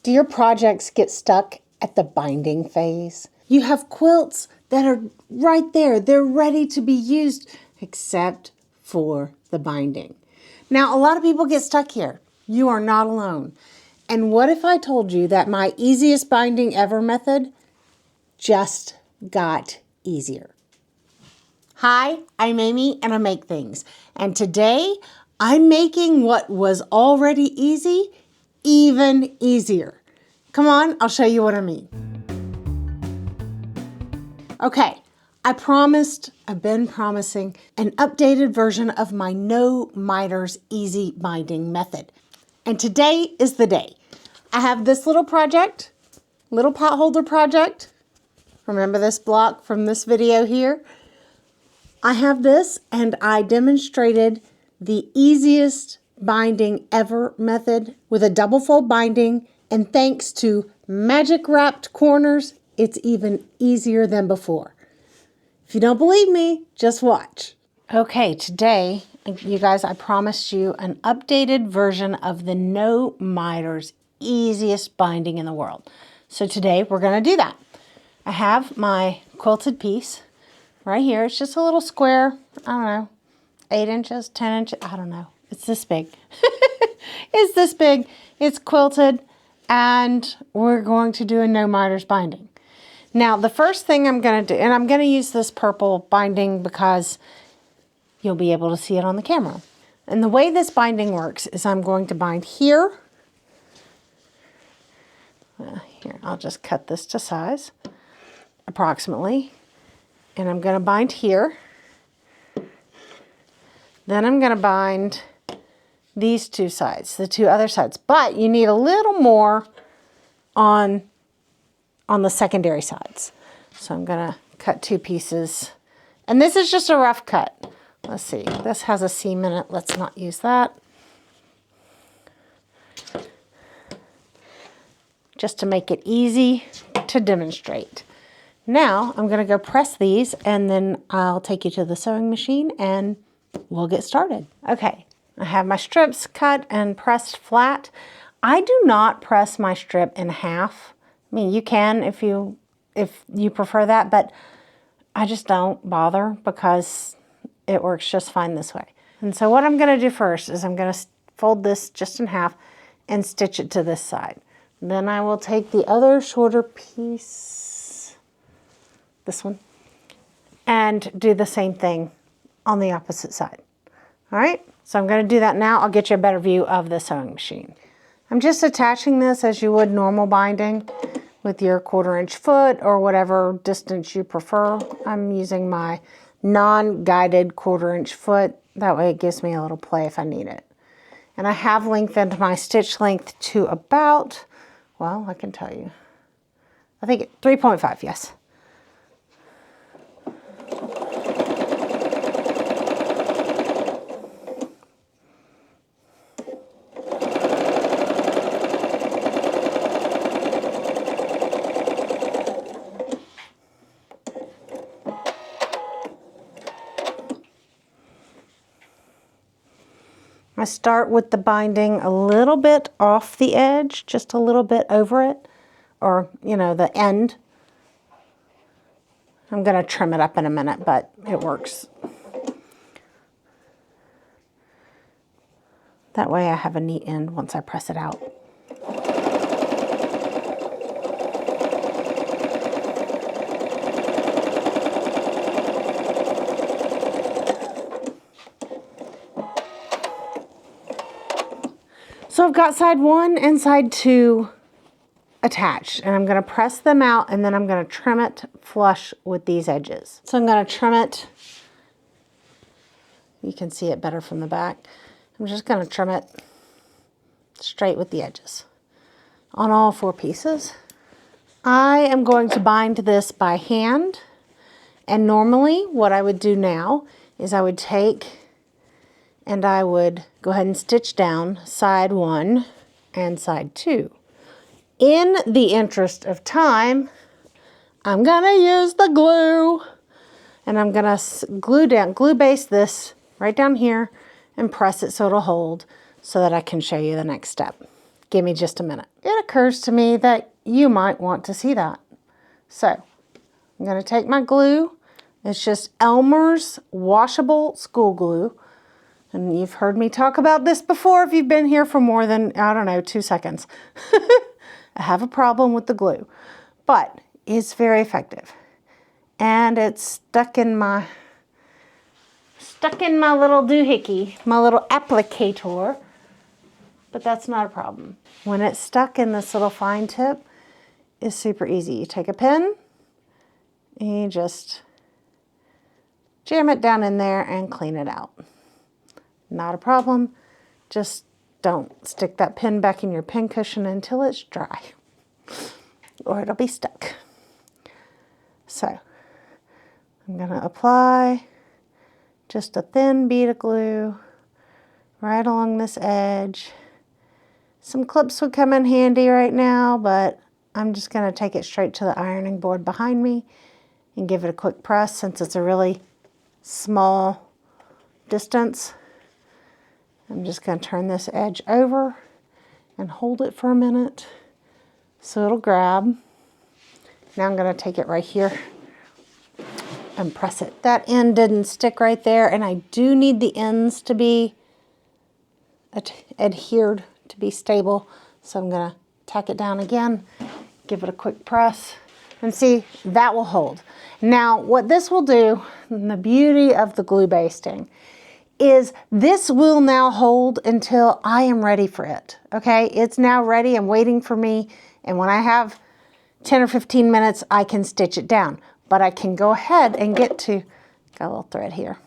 Do your projects get stuck at the binding phase? You have quilts that are right there. They're ready to be used, except for the binding. Now, a lot of people get stuck here. You are not alone. And what if I told you that my easiest binding ever method just got easier? Hi, I'm Amy and I make things. And today I'm making what was already easy even easier. Come on, I'll show you what I mean. Okay, I've been promising an updated version of my no miters easy binding method. And today is the day. I have this little project, little pot holder project. Remember this block from this video here? I have this and I demonstrated the easiest binding ever method with a double fold binding, and thanks to magic wrapped corners, it's even easier than before. If you don't believe me, just watch. Okay, today, you guys, I promised you an updated version of the no miters easiest binding in the world. So today we're going to do that. I have my quilted piece right here. It's just a little square, I don't know, 8 inches, 10 inches, I don't know. It's this big. It's this big. It's quilted, and we're going to do a no miters binding. Now, the first thing I'm going to do, and I'm going to use this purple binding because you'll be able to see it on the camera. And the way this binding works is I'm going to bind here. Here, I'll just cut this to size, approximately. And I'm going to bind here. Then I'm going to bind these two sides, the two other sides. But you need a little more on the secondary sides. So I'm going to cut 2 pieces. And this is just a rough cut. Let's see, this has a seam in it. Let's not use that. Just to make it easy to demonstrate. Now I'm going to go press these, and then I'll take you to the sewing machine and we'll get started. Okay, I have my strips cut and pressed flat. I do not press my strip in half. I mean, you can if you prefer that, but I just don't bother because it works just fine this way. And so what I'm going to do first is I'm going to fold this just in half and stitch it to this side. Then I will take the other shorter piece, this one, and do the same thing on the opposite side. All right, so I'm going to do that now. I'll get you a better view of the sewing machine. I'm just attaching this as you would normal binding with your 1/4 inch foot or whatever distance you prefer. I'm using my non-guided 1/4 inch foot. That way it gives me a little play if I need it. And I have lengthened my stitch length to about, well, I can tell you, I think 3.5, yes. I start with the binding a little bit off the edge, just a little bit over it, or, you know, the end. I'm going to trim it up in a minute, but it works. That way I have a neat end once I press it out. So I've got side 1 and side 2 attached, and I'm going to press them out, and then I'm going to trim it flush with these edges. So I'm going to trim it. You can see it better from the back. I'm just going to trim it straight with the edges on all 4 pieces. I am going to bind this by hand, and normally what I would do now is I would take and I would go ahead and stitch down side 1 and side 2. In the interest of time, I'm going to use the glue, and I'm going to glue base this right down here and press it so it'll hold so that I can show you the next step. Give me just a minute. It occurs to me that you might want to see that. So I'm going to take my glue. It's just Elmer's washable school glue. And you've heard me talk about this before if you've been here for more than, I don't know, 2 seconds. I have a problem with the glue, but it's very effective. And it's stuck in my little doohickey, my little applicator, but that's not a problem. When it's stuck in this little fine tip, it's super easy. You take a pin and you just jam it down in there and clean it out. Not a problem. Just don't stick that pin back in your pin cushion until it's dry, or it'll be stuck. So I'm going to apply just a thin bead of glue right along this edge. Some clips would come in handy right now, but I'm just going to take it straight to the ironing board behind me and give it a quick press since it's a really small distance. I'm just going to turn this edge over and hold it for a minute so it'll grab. Now I'm going to take it right here and press it. That end didn't stick right there, and I do need the ends to be adhered to be stable. So I'm going to tack it down again, give it a quick press, and see, that will hold. Now what this will do, and the beauty of the glue basting, is this will now hold until I am ready for it. Okay, it's now ready and waiting for me, and when I have 10 or 15 minutes, I can stitch it down. But I can go ahead and got a little thread here.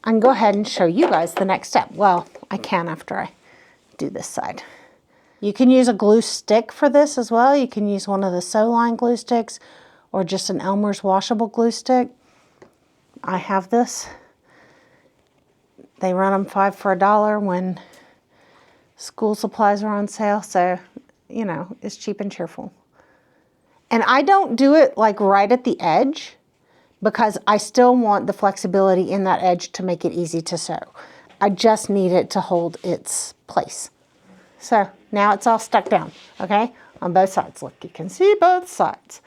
I can go ahead and show you guys the next step. Well, I can after I do this side. You can use a glue stick for this as well. You can use one of the Sew-Line glue sticks or just an Elmer's washable glue stick. I have this. They run them 5 for $1 when school supplies are on sale. So, you know, it's cheap and cheerful. And I don't do it like right at the edge because I still want the flexibility in that edge to make it easy to sew. I just need it to hold its place. So now it's all stuck down, okay? On both sides. Look, you can see both sides.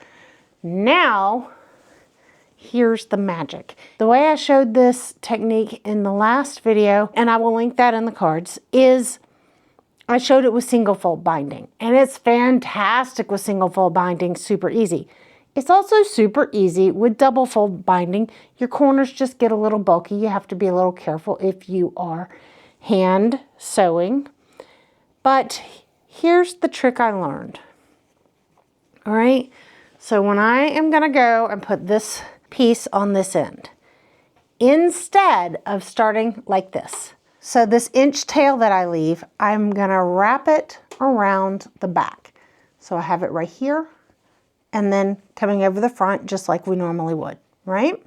Now, here's the magic. The way I showed this technique in the last video, and I will link that in the cards, is I showed it with single fold binding, and it's fantastic with single fold binding, super easy. It's also super easy with double fold binding. Your corners just get a little bulky. You have to be a little careful if you are hand sewing. But here's the trick I learned. All right, so when I am gonna go and put this piece on this end, instead of starting like this, so this inch tail that I leave, I'm gonna wrap it around the back. So I have it right here and then coming over the front just like we normally would, right?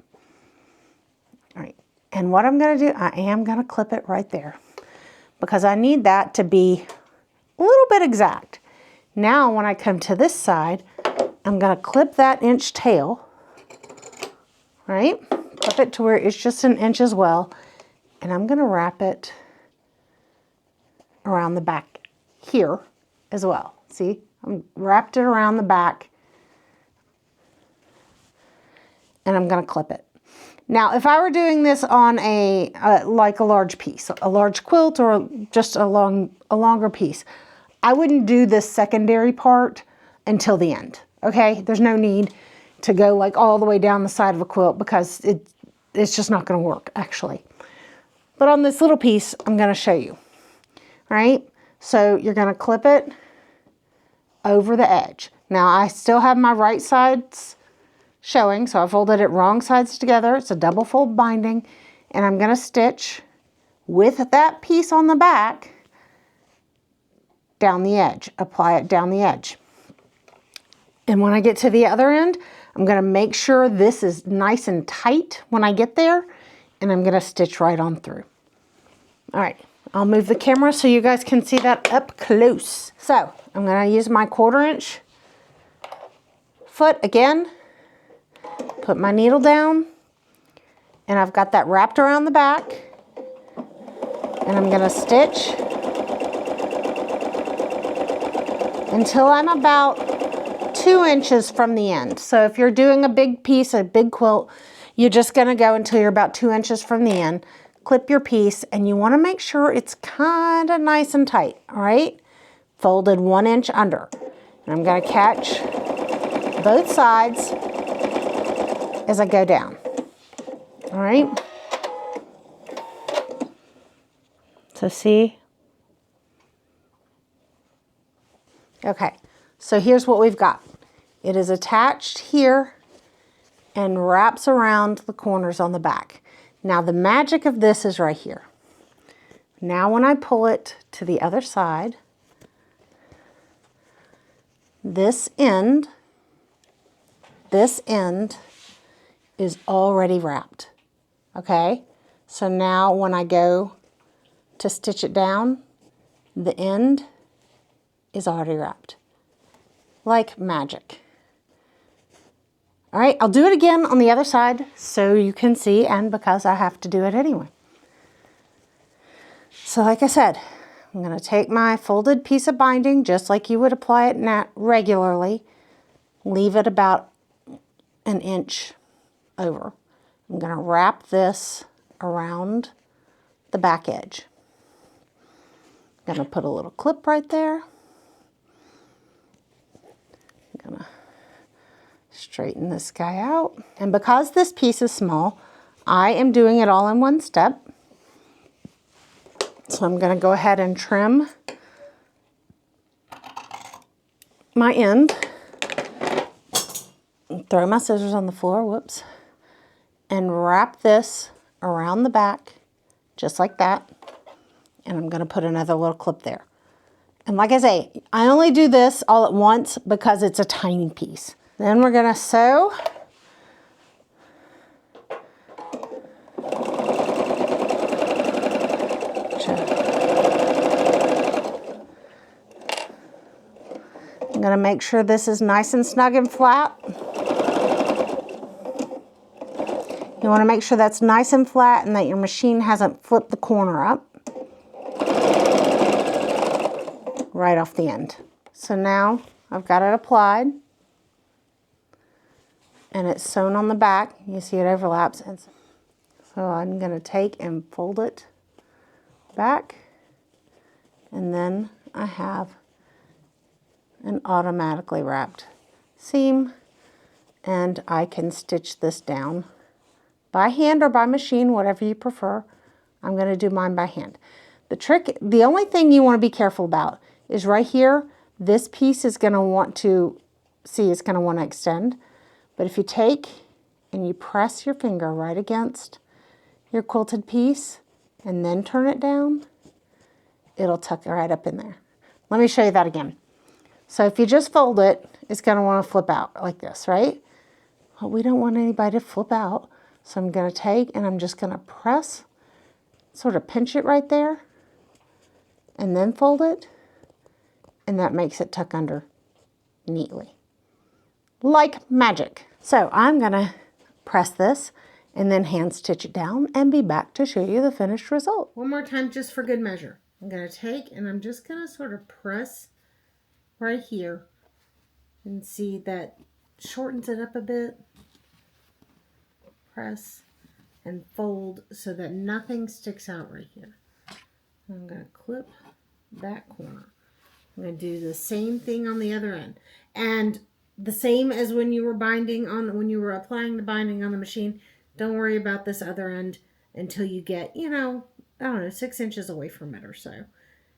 All right, and what I'm gonna do, I am gonna clip it right there because I need that to be a little bit exact. Now when I come to this side, I'm gonna clip that inch tail, right? Clip it to where it's just an inch as well. And I'm gonna wrap it around the back here as well. See, I'm wrapped it around the back and I'm gonna clip it. Now, if I were doing this on like a large piece, a large quilt or just a longer piece, I wouldn't do this secondary part until the end, okay? There's no need to go like all the way down the side of a quilt because it's just not gonna work actually. But on this little piece, I'm gonna show you, all right? So you're gonna clip it over the edge. Now I still have my right sides showing, so I folded it wrong sides together. It's a double fold binding, and I'm gonna stitch with that piece on the back down the edge, apply it down the edge. And when I get to the other end, I'm gonna make sure this is nice and tight when I get there, and I'm gonna stitch right on through. All right, I'll move the camera so you guys can see that up close. So I'm gonna use my 1/4 inch foot again, put my needle down, and I've got that wrapped around the back, and I'm gonna stitch until I'm about 2 inches from the end. So if you're doing a big piece, a big quilt, you're just gonna go until you're about 2 inches from the end. Clip your piece, and you wanna make sure it's kinda nice and tight, all right? Folded 1 inch under. And I'm gonna catch both sides as I go down, all right? So see? Okay, so here's what we've got. It is attached here and wraps around the corners on the back. Now the magic of this is right here. Now when I pull it to the other side, this end is already wrapped, okay? So now when I go to stitch it down, the end is already wrapped, like magic. All right, I'll do it again on the other side so you can see, and because I have to do it anyway. So like I said, I'm gonna take my folded piece of binding, just like you would apply it regularly, leave it about 1 inch over. I'm gonna wrap this around the back edge. I'm gonna put a little clip right there. I'm gonna straighten this guy out. And because this piece is small, I am doing it all in one step. So I'm gonna go ahead and trim my end. Throw my scissors on the floor, whoops. And wrap this around the back, just like that. And I'm gonna put another little clip there. And like I say, I only do this all at once because it's a tiny piece. Then we're gonna sew. I'm gonna make sure this is nice and snug and flat. You wanna make sure that's nice and flat and that your machine hasn't flipped the corner up right off the end. So now I've got it applied and it's sewn on the back. You see it overlaps. And so I'm gonna take and fold it back, and then I have an automatically wrapped seam, and I can stitch this down by hand or by machine, whatever you prefer. I'm gonna do mine by hand. The only thing you wanna be careful about is right here, this piece is gonna want to, see, it's gonna wanna extend. But if you take and you press your finger right against your quilted piece and then turn it down, it'll tuck right up in there. Let me show you that again. So if you just fold it, it's gonna wanna flip out like this, right? Well, we don't want anybody to flip out. So I'm gonna take and I'm just gonna press, sort of pinch it right there, and then fold it, and that makes it tuck under neatly, like magic. So I'm gonna press this and then hand stitch it down and be back to show you the finished result. One more time just for good measure. I'm gonna take and I'm just gonna sort of press right here and see that shortens it up a bit. Press and fold so that nothing sticks out right here. I'm gonna clip that corner. I'm gonna do the same thing on the other end. And the same as when you were when you were applying the binding on the machine, don't worry about this other end until you get, I don't know, 6 inches away from it or so,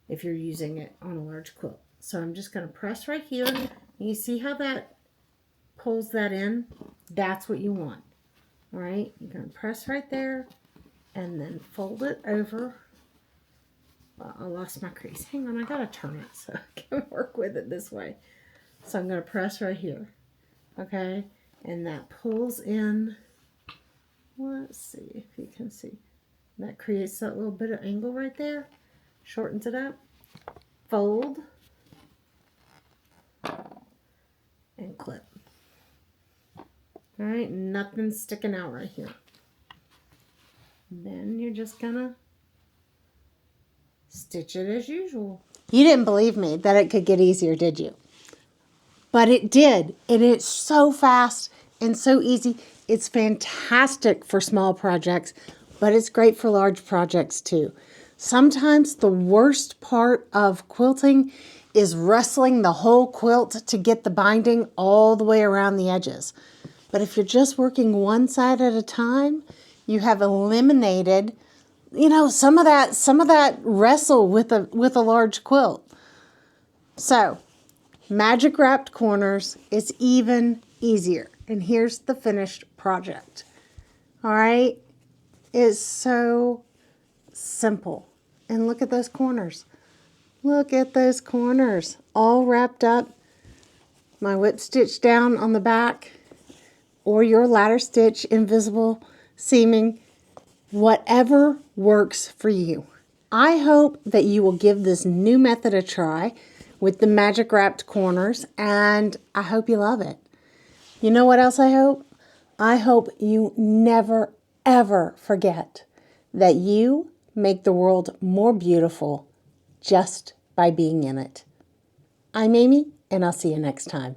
if you're using it on a large quilt. So I'm just gonna press right here. You see how that pulls that in? That's what you want. All right, you're gonna press right there and then fold it over. Well, I lost my crease. Hang on, I gotta turn it so I can work with it this way. So I'm gonna press right here, okay? And that pulls in, let's see if you can see. That creates that little bit of angle right there, shortens it up, fold, and clip. All right, nothing's sticking out right here. Then you're just gonna stitch it as usual. You didn't believe me that it could get easier, did you? But it did, and it's so fast and so easy. It's fantastic for small projects, but it's great for large projects too. Sometimes the worst part of quilting is wrestling the whole quilt to get the binding all the way around the edges. But if you're just working one side at a time, you have eliminated, some of that wrestle with a large quilt. So, magic wrapped corners is even easier. And here's the finished project. All right? It's so simple. And look at those corners. Look at those corners. All wrapped up. My whip stitch down on the back. Or your ladder stitch, invisible seaming. Whatever works for you. I hope that you will give this new method a try with the magic wrapped corners, and I hope you love it. You know what else I hope? I hope you never, ever forget that you make the world more beautiful just by being in it. I'm Amy, and I'll see you next time.